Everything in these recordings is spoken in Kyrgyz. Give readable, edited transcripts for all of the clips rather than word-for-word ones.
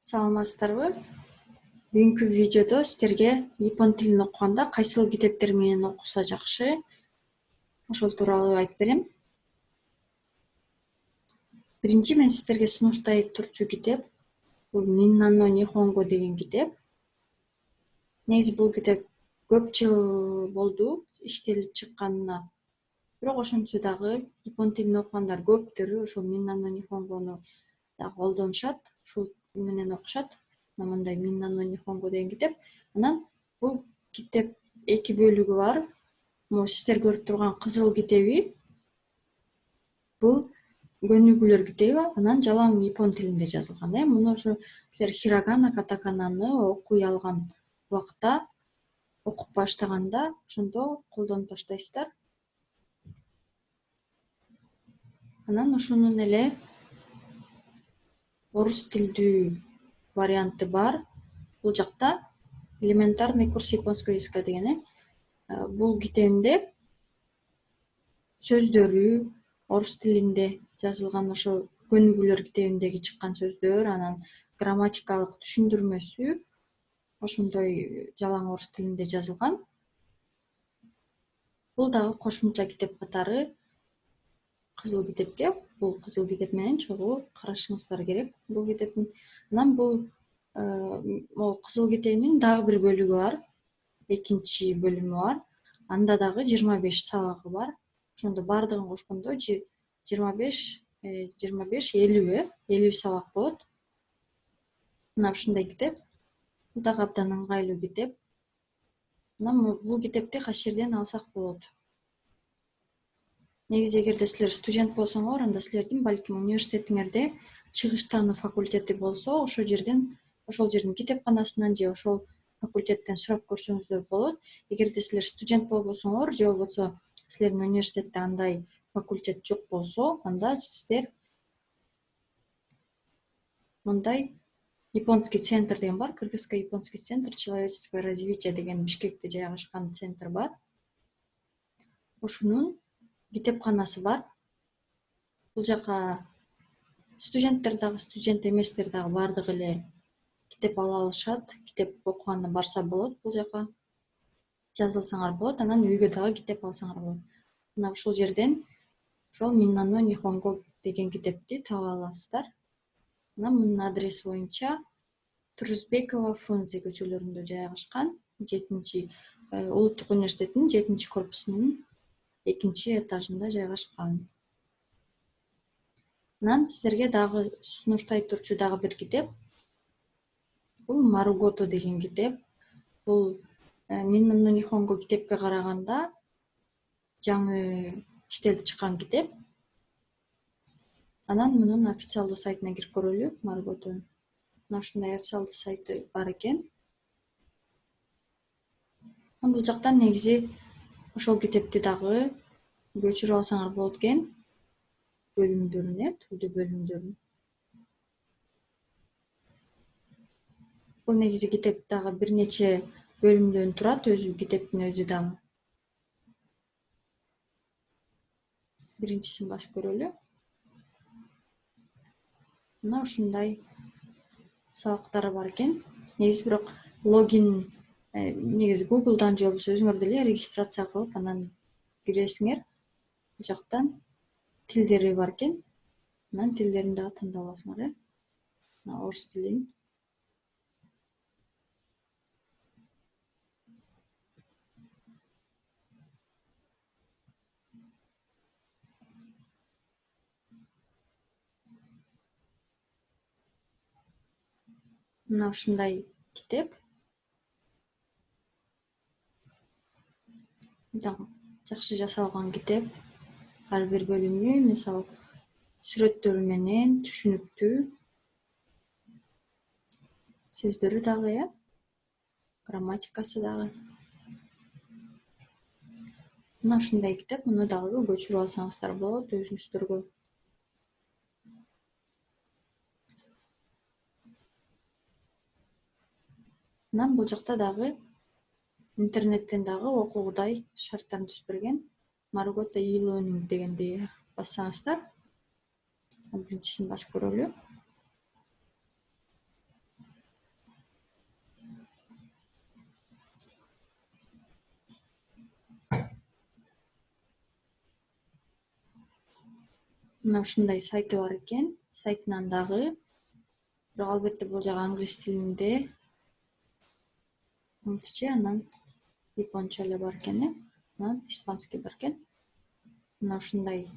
Саламатсыздарбы? Бүгүнкү видеодо сиздерге япон тилин окуганда кайсыл китептер менен окуса жакшы, ошол тууралуу айтып берем. Биринчи мен сиздерге сунуштай турчу китеп бул Миннано Нихонго деген китеп. Негизи бул китеп көп жыл болду иштелип чыкканына. Бирок ошентсе дагы япон тилин окугандар көптөрү ошол Миннано Нихонгону дагы колдонушат, ушул менен окушат. Мындай Миннано Нихонго деген китеп. Анан бул китеп эки бөлүгү бар. Могу сиздер көрүп турган кызыл китеби бул көнүгүүлөр китеби, анан жалаң япон тилинде жазылган. Муну ошо силер хирогана, катакананы окуй алган убакта, окуп баштаганда ошондо колдонуп баштайсыздар. Анан ошонун эле орус тилдүү варианты бар. Бул жакта элементарный курс японского языка деген бул китебинде сөздөрү орус тилинде жазылган, ошо көнүгүүлөр китебиндеги чыккан сөздөр, анан грамматикалык түшүндүрмөсү ошондой жалаң орус тилинде жазылган. Бул дагы кошумча китеп катары кызыл китепке, бул кызыл китеп менен чогуу карашыңыздар керек бул китептин. Анан бул могу кызыл китебинин дагы бир бөлүгү бар. Экинчи бөлүмү бар. Анда дагы 25 сабагы бар. Ошондо бардыгын кошкондо 25, 50 сабак болот. Мына ушундай китеп. Бул дагы абдан ыңгайлуу китеп. Анан бул китепти кайсы жерден алсак болот? Негизи эгерде силер студент болсоңор, анда силердин балким университетиңерде чыгыштануу факультети болсо, ошол жердин китепканасынан же ошол факультеттен сурап көрсөңүздөр болот. Эгерде силер студент болбосоңор, же болбосо силердин университетте андай факультет жок болсо, анда сиздер мындай японский центр деген бар, Кыргызско-японский центр человеческого развития деген Бишкекте жайгашкан центр бар. Ошонун китепканасы бар. Бул жака студенттер дагы, студент эместер дагы бардыгы эле китеп ала алышат. Китеп окуганы барса болот, бул жака жазылсаңар болот, анан үйгө дагы китеп алсаңар болот. Мына ушул жерден ошол Миннано Нихонго деген китепти таба аласыздар. Анан мунун адреси боюнча Турузбекова, Фрунзе көчөлөрүндө жайгашкан. 7 Улуттук университеттин 7-корпусунун 2-этажында жайгашкан. Анан сиздерге дагы сунуштай турчу дагы бир китеп. Бул Марugото деген китеп. Бул Миннано Нихонго китепке караганда жаңы иштелип чыккан китеп. Анан мунун официалдуу сайтына кирип көрөлү, Marugotонун. Мына ушундай официалдуу сайты бар экен. Бул жактан негизи ошол китепти дагы көчүрүп алсаңар болот экен. Бөлүмдөрүн, түрдүү бөлүмдөрүн. Бул негизи китеп дагы бир нече бөлүмдөн турат, китептин өзү дагы. Биринчисин басып көрөлү. Мына ушундай сабактары бар экен. Негизи бирок логин негизи Google'дан же болбосо өзүңөр деле регистрация кылып, анан киресиңер. Бул жактан тилдери бар экен. Анан тилдерин дагы тандап аласыңар, Мына орус тилин. Мына ушундай китеп. Дагы жакшы жасалган китеп. Ар бир бөлүмү, мисалы, сүрөттөрү менен түшүнүктүү. Сөздөрү дагы, грамматикасы дагы. Мына ушундай китеп, муну дагы көчүрүп алсаңыздар болот өзүңүздөргө. Анан бул жакта дагы интернеттен дагы окуудай шарттарын түзүп берген. Marugото e-learning дегенди бассаңыздар, биринчисин басып көрөлү. Мына ушундай сайты бар экен. Сайтынан дагы, бирок албетте бул жагы англис тилинде. Англисче, анан японча эле бар экен, анан испанский бар экен. Мына ушундай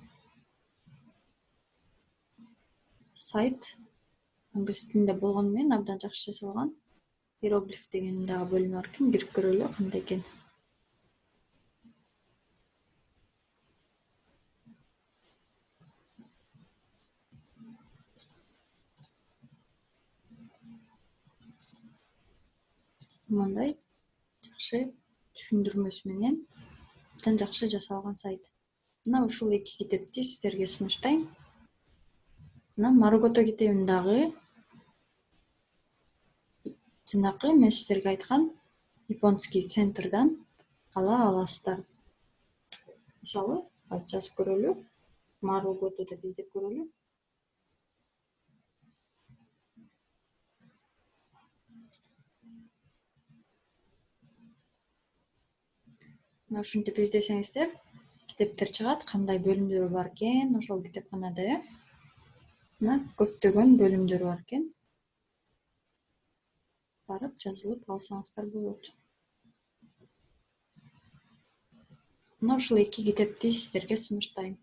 сайт англис тилинде болгону менен абдан жакшы жасалган. Иероглиф деген дагы бөлүмү бар экен. Кирип көрөлү кандай экен. Мындай жакшы түшүндүрмөсү менен абдан жакшы жасалган сайт. Мына ушул эки китепти сиздерге сунуштайм. Мына Маргото китебин дагы жанакы мен сиздерге айткан японский центрдан ала аласыздар. Мисалы, азыр жазып көрөлү. Маргото деп издеп көрөлү. Мына ушинтип издесеңиздер, китептер чыгат, кандай бөлүмдөрү бар экен ошол китепканада, Мына көптөгөн бөлүмдөрү бар экен. Барып жазылып алсаңыздар болот. Мына ушул эки китепти сиздерге сунуштайм.